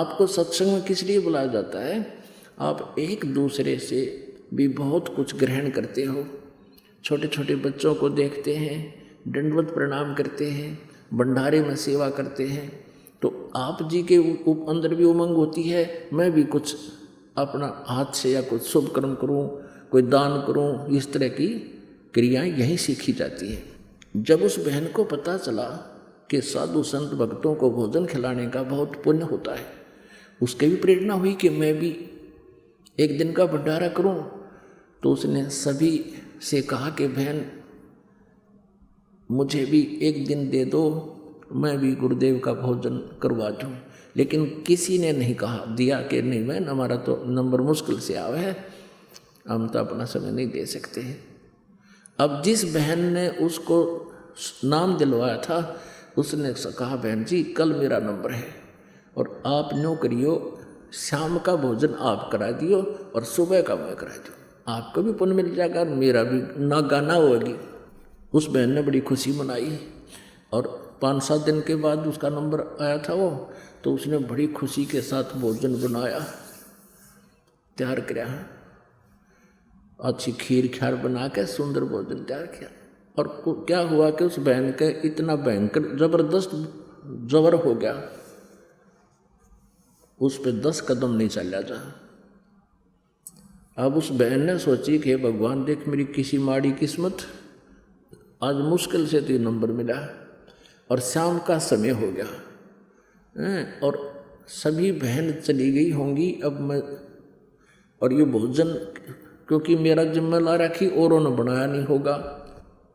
आपको सत्संग में किस लिए बुलाया जाता है? आप एक दूसरे से भी बहुत कुछ ग्रहण करते हो। छोटे छोटे बच्चों को देखते हैं, दंडवत प्रणाम करते हैं, भंडारे में सेवा करते हैं, तो आप जी के अंदर भी उमंग होती है, मैं भी कुछ अपना हाथ से या कुछ शुभ कर्म करूं, कोई दान करूं। इस तरह की क्रियाएं यहीं सीखी जाती हैं। जब उस बहन को पता चला कि साधु संत भक्तों को भोजन खिलाने का बहुत पुण्य होता है, उसके भी प्रेरणा हुई कि मैं भी एक दिन का भंडारा करूं। तो उसने सभी से कहा कि बहन मुझे भी एक दिन दे दो, मैं भी गुरुदेव का भोजन करवा दूं। लेकिन किसी ने नहीं कहा दिया कि नहीं बहन, हमारा तो नंबर मुश्किल से आवा है, हम तो अपना समय नहीं दे सकते हैं। अब जिस बहन ने उसको नाम दिलवाया था, उसने कहा बहन जी कल मेरा नंबर है और आप न्यों करियो, शाम का भोजन आप करा दियो और सुबह का मैं करा दूँ, आपको भी पुण्य मिल जाएगा और मेरा भी ना गाना होगी। उस बहन ने बड़ी खुशी मनाई और 5-7 दिन के बाद उसका नंबर आया था वो, तो उसने बड़ी खुशी के साथ भोजन बनाया, तैयार किया, अच्छी खीर ख्यार बना के सुंदर भोजन तैयार किया। और क्या हुआ कि उस बहन के इतना भयंकर जबरदस्त जबर हो गया, उस पे 10 कदम नहीं चला जा। अब उस बहन ने सोची कि भगवान देख मेरी किसी माड़ी किस्मत, आज मुश्किल से तो ये नंबर मिला और शाम का समय हो गया और सभी बहन चली गई होंगी। अब मैं और ये भोजन क्योंकि मेरा जिम्मा ला रखी औरों ने बनाया नहीं होगा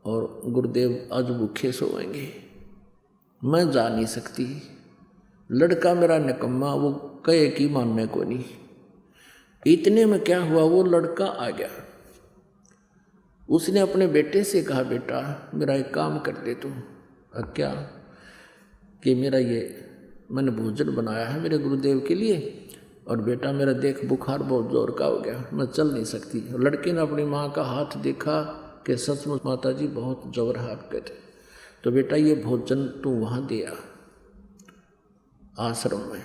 और गुरुदेव आज भूखे सोएंगे, मैं जा नहीं सकती। लड़का मेरा निकम्मा, वो कहे कि मानने को नहीं। इतने में क्या हुआ, वो लड़का आ गया। उसने अपने बेटे से कहा बेटा मेरा एक काम कर दे तू। क्या? कि मेरा ये मैंने भोजन बनाया है मेरे गुरुदेव के लिए और बेटा मेरा देख बुखार बहुत जोर का हो गया, मैं चल नहीं सकती। लड़के ने अपनी माँ का हाथ देखा कि सचमुच माता जी बहुत जोर है आपके थे, तो बेटा ये भोजन तू वहाँ दे आ आश्रम में।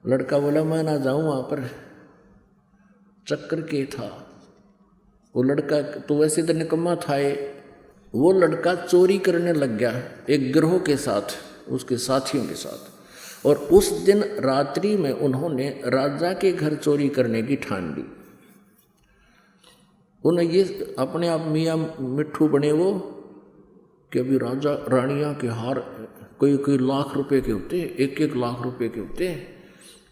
लड़का बोला मैं ना जाऊँ वहाँ पर, चक्कर के था। वो लड़का तो वैसे तो निकम्मा था, वो लड़का चोरी करने लग गया एक गिरोह के साथ, उसके साथियों के साथ। और उस दिन रात्रि में उन्होंने राजा के घर चोरी करने की ठान ली। उन्हें ये अपने आप मियाँ मिट्ठू बने वो कि अभी राजा रानियाँ के हार कोई कोई लाख रुपए के होते, 1-1 लाख रुपए के होते,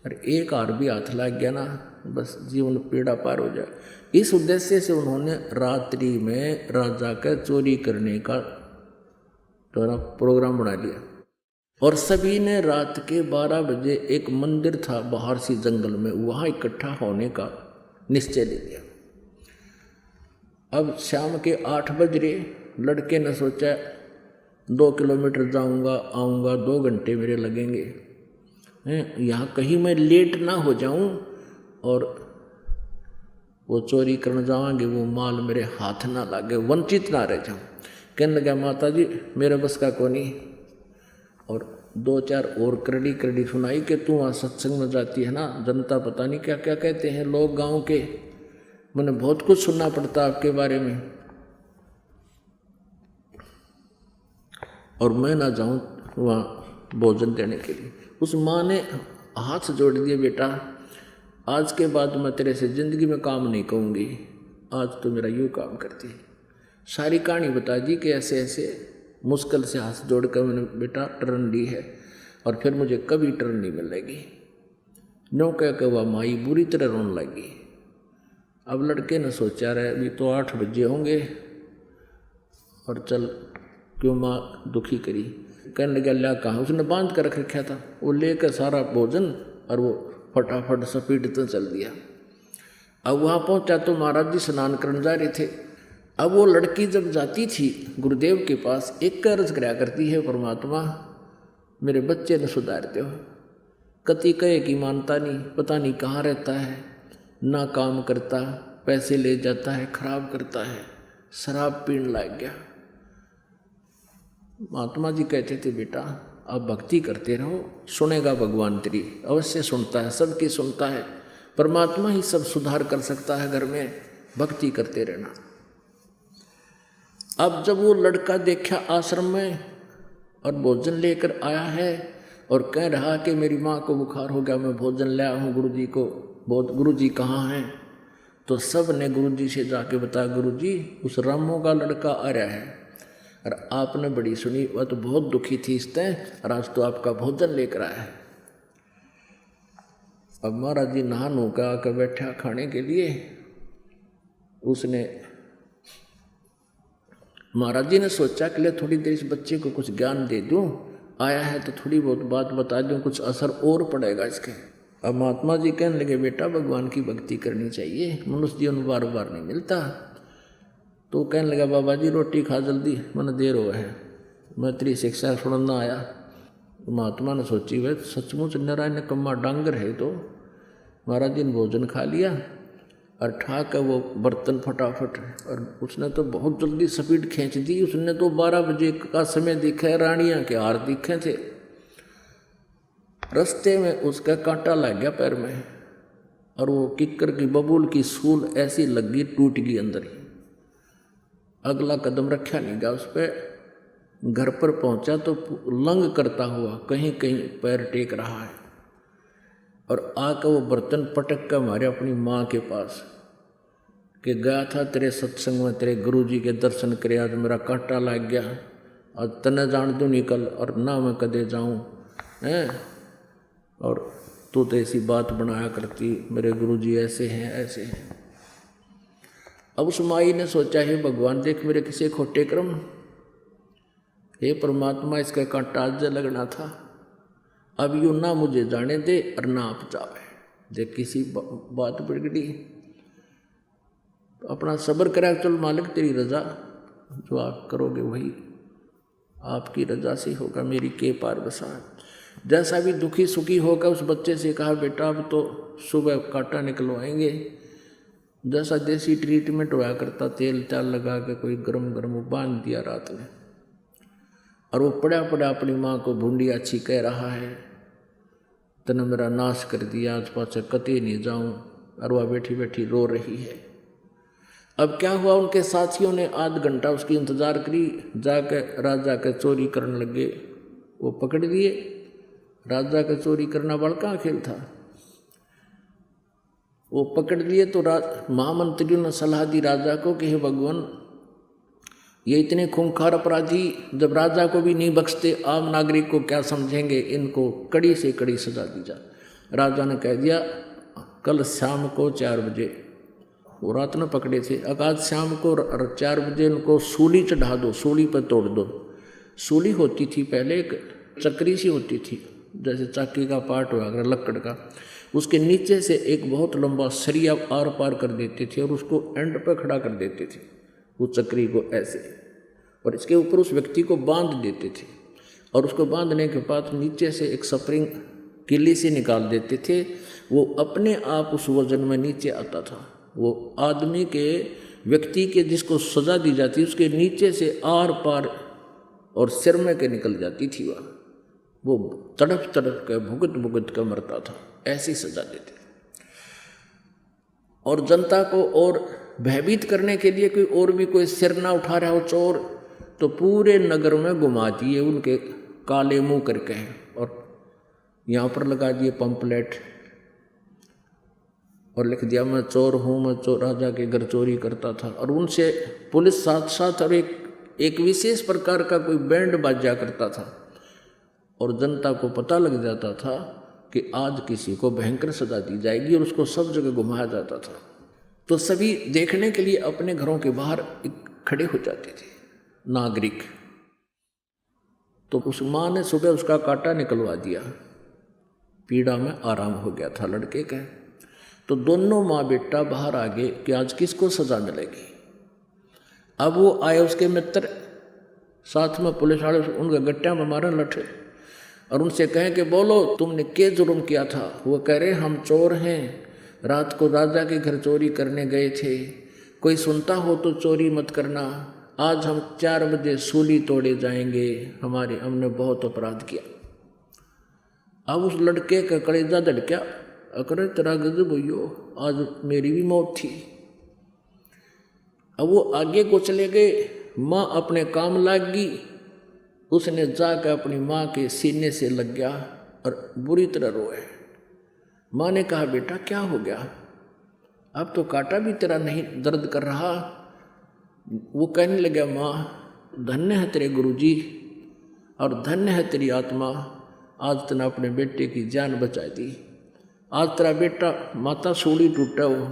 और एक हार भी हाथ लग गया ना बस जीवन पीड़ा पार हो जाए। इस उद्देश्य से उन्होंने रात्रि में राजा का चोरी करने का प्रोग्राम बना लिया और सभी ने रात के 12 बजे एक मंदिर था बाहर सी जंगल में, वहाँ इकट्ठा होने का निश्चय ले लिया। अब शाम के 8 बज रहे, लड़के ने सोचा 2 किलोमीटर जाऊंगा आऊँगा, 2 घंटे मेरे लगेंगे, यहाँ कहीं मैं लेट ना हो जाऊं और वो चोरी करने जावांगे वो माल मेरे हाथ ना लगे, वंचित ना रह जाऊं। कहने लगा माता जी मेरे बस का कोनी। और 2-4 और करड़ी करड़ी सुनाई कि तू वहाँ सत्संग में जाती है ना, जनता पता नहीं क्या क्या कहते हैं लोग गांव के, मैंने बहुत कुछ सुनना पड़ता आपके बारे में, और मैं ना जाऊं वहाँ भोजन देने के लिए। उस माँ ने हाथ जोड़ दिए, बेटा आज के बाद मैं तेरे से ज़िंदगी में काम नहीं कहूँगी, आज तो मेरा यूँ काम करती है। सारी कहानी बता दी कि ऐसे ऐसे मुश्किल से हाथ जोड़ कर मैंने बेटा टर्न ली है और फिर मुझे कभी टर्न नहीं मिलेगी। न्यों कह के वह माई बुरी तरह रोने लगी। अब लड़के ने सोचा रहे अभी तो 8 बजे होंगे और चल क्यों माँ दुखी करी। कहने लगा ल्या कहाँ, उसने बांध कर रख रखा था, वो लेकर सारा भोजन और वो फटाफट स्पीड तो चल दिया। अब वहाँ पहुँचा तो महाराज जी स्नान करने जा रहे थे। अब वो लड़की जब जाती थी गुरुदेव के पास, एक अर्ज कराया करती है परमात्मा मेरे बच्चे ने सुधारते हो। कति कहे कि मानता नहीं, पता नहीं कहाँ रहता है, ना काम करता, पैसे ले जाता है, खराब करता है, शराब पीने लग गया। महात्मा जी कहते थे बेटा आप भक्ति करते रहो, सुनेगा भगवान तेरी, अवश्य सुनता है, सबकी सुनता है। परमात्मा ही सब सुधार कर सकता है घर में, भक्ति करते रहना। अब जब वो लड़का देखा आश्रम में और भोजन लेकर आया है और कह रहा कि मेरी माँ को बुखार हो गया, मैं भोजन लाया हूँ गुरुजी को, बहुत गुरुजी कहाँ हैं? तो सब ने गुरुजी से जाके बताया, गुरुजी उस रामो का लड़का आ रहा है और आपने बड़ी सुनी, वह तो बहुत दुखी थी इससे और आज तो आपका भोजन लेकर आया है। अब महाराज जी नहा नो का आकर बैठा खाने के लिए। उसने महाराज जी ने सोचा कि ले थोड़ी देर इस बच्चे को कुछ ज्ञान दे दूं, आया है तो थोड़ी बहुत बात बता दूं, कुछ असर और पड़ेगा इसके। अब महात्मा जी कहने लगे, बेटा भगवान की भक्ति करनी चाहिए, मनुष्य जीवन बार बार नहीं मिलता। तो कहने लगा, बाबा जी रोटी खा जल्दी, मन देर हो है, मैं तेरी शिक्षा सुनना आया। महात्मा ने सोची, वह सचमुच नारायण कम्मा डांगर है। तो महाराज जी ने भोजन खा लिया और ठाक है वो बर्तन फटाफट, और उसने तो बहुत जल्दी स्पीड खींच दी। उसने तो 12 बजे का समय देखा है, रानियाँ के हार दिखे थे। रास्ते में उसका कांटा लग गया पैर में और वो किक्कर की बबूल की सूल ऐसी लग गई, टूट गई अंदर ही। अगला कदम रखा नहीं गया उस पर। घर पर पहुंचा तो लंग करता हुआ कहीं कहीं पैर टेक रहा है और आकर वो बर्तन पटक कर मारे अपनी माँ के पास कि गया था तेरे सत्संग में, तेरे गुरुजी के दर्शन करे, आज मेरा कांटा लग गया और तने जान दूँ निकल और ना मैं कदे जाऊँ हैं, और तू तो ऐसी बात बनाया करती, मेरे गुरुजी ऐसे हैं ऐसे हैं। अब उस माई ने सोचा, हे भगवान देख मेरे किसी खोटे कर्म, हे परमात्मा इसका कांटा आज लगना था, अब यूँ ना मुझे जाने दे और ना आप जावे। देख किसी बात बिगड़ी, अपना सब्र करा, चल मालिक तेरी रजा, जो आप करोगे वही आपकी रजा से होगा, मेरी के पार बसा। जैसा भी दुखी सुखी होकर उस बच्चे से कहा, बेटा अब तो सुबह कांटा निकलवाएंगे। जैसा देसी ट्रीटमेंट हुआ करता, तेल चाल लगा के कोई गरम गरम बांध दिया रात में, और वो पड़ा पड़ा अपनी माँ को भूंडी अच्छी कह रहा है, तने मेरा नाश कर दिया, आज पास कते नहीं जाऊँ, और वह बैठी बैठी रो रही है। अब क्या हुआ, उनके साथियों ने आध घंटा उसकी इंतजार करी, जाकर राजा के चोरी करने लगे, वो पकड़ लिए। राजा का चोरी करना बड़का खेल था, वो पकड़ लिए। तो महामंत्रियों ने सलाह दी राजा को कि हे भगवान, ये इतने खूंखार अपराधी जब राजा को भी नहीं बख्शते, आम नागरिक को क्या समझेंगे, इनको कड़ी से कड़ी सजा दी जा। राजा ने कह दिया, कल शाम को 4 बजे, वो रात में पकड़े थे, आज शाम को 4 बजे इनको सूली चढ़ा दो, सूली पर तोड़ दो। सूली होती थी पहले, एक चक्री सी होती थी, जैसे चाकी का पार्ट हुआ अगर लकड़ का, उसके नीचे से एक बहुत लंबा सरिया आर पार कर देते थे और उसको एंड पे खड़ा कर देते थे, वो चक्री को ऐसे, और इसके ऊपर उस व्यक्ति को बांध देते थे, और उसको बांधने के बाद नीचे से एक स्प्रिंग किल्ली से निकाल देते थे, वो अपने आप उस वजन में नीचे आता था। वो आदमी के, व्यक्ति के जिसको सजा दी जाती उसके नीचे से आर पार और सिर में के निकल जाती थी, वो तड़प तड़प कर भुगत भुगत कर मरता था, ऐसी सजा देते। और जनता को और भयभीत करने के लिए कोई और भी कोई सिर ना उठा रहा हो चोर, तो पूरे नगर में घुमा दिए उनके काले मुंह करके, और यहाँ पर लगा दिए पंपलेट और लिख दिया, मैं चोर हूँ, मैं चोर, राजा के घर चोरी करता था। और उनसे पुलिस साथ साथ और एक विशेष प्रकार का कोई बैंड बाजा करता था, और जनता को पता लग जाता था कि आज किसी को भयंकर सजा दी जाएगी, और उसको सब जगह घुमाया जाता था। तो सभी देखने के लिए अपने घरों के बाहर खड़े हो जाते थे नागरिक। तो उस माँ ने सुबह उसका कांटा निकलवा दिया, पीड़ा में आराम हो गया था लड़के का। तो दोनों माँ बेटा बाहर आ गए कि आज किसको सजा मिलेगी। अब वो आए उसके मित्र, साथ में पुलिस वाले उनके गट्टिया में मारे लठे, और उनसे कहें कि बोलो तुमने क्या जुर्म किया था। वो कह रहे हम चोर हैं, रात को राजा के घर चोरी करने गए थे, कोई सुनता हो तो चोरी मत करना, आज हम 4 बजे सूली तोड़े जाएंगे, हमने बहुत अपराध किया। अब उस लड़के का कलेजा धड़का, अरे तेरा गजब भइयो, आज मेरी भी मौत थी। अब वो आगे को चले गए, माँ अपने काम लग गई। उसने जाकर अपनी माँ के सीने से लग गया और बुरी तरह रोए। माँ ने कहा, बेटा क्या हो गया, अब तो कांटा भी तेरा नहीं दर्द कर रहा। वो कहने लगा, माँ धन्य है तेरे गुरुजी और धन्य है तेरी आत्मा, आज तूने अपने बेटे की जान बचा दी। आज तेरा बेटा माता सोड़ी टूटा हो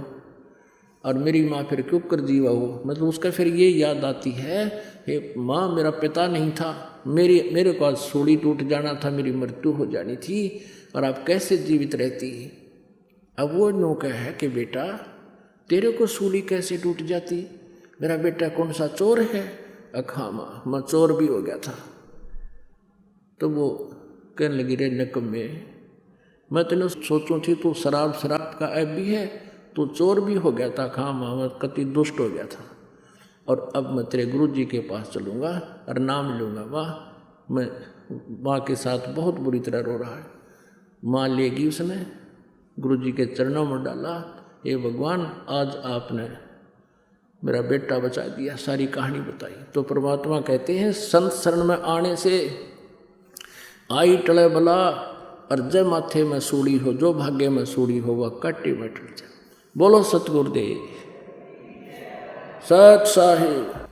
और मेरी माँ फिर क्यों कर जीवा हो। मतलब उसका फिर ये याद आती है, हे माँ मेरा पिता नहीं था, मेरे को आज सोड़ी टूट जाना था, मेरी मृत्यु हो जानी थी और आप कैसे जीवित रहती। अब वो नौका है कि बेटा तेरे को सूली कैसे टूट जाती, मेरा बेटा कौन सा चोर है। अखा माँ मैं चोर भी हो गया था। तो वो कहने लगी, रे नकम्मे, मैं तेने सोचूं थी तू शराब का ऐप भी है, तू चोर भी हो गया था। खा माँ मैं कति दुष्ट हो गया था और अब मैं तेरे गुरु जी के पास चलूँगा और नाम लूँगा। माँ मैं माँ के साथ बहुत बुरी तरह रो रहा है। माँ लेगी, उसने गुरु जी के चरणों में डाला, हे भगवान आज आपने मेरा बेटा बचा दिया। सारी कहानी बताई। तो परमात्मा कहते हैं, संत शरण में आने से आई टले बला और जय माथे में सूड़ी हो, जो भाग्य में सूड़ी हो वह कट्टी में टल जाए। बोलो सतगुरुदेव सत साहिब।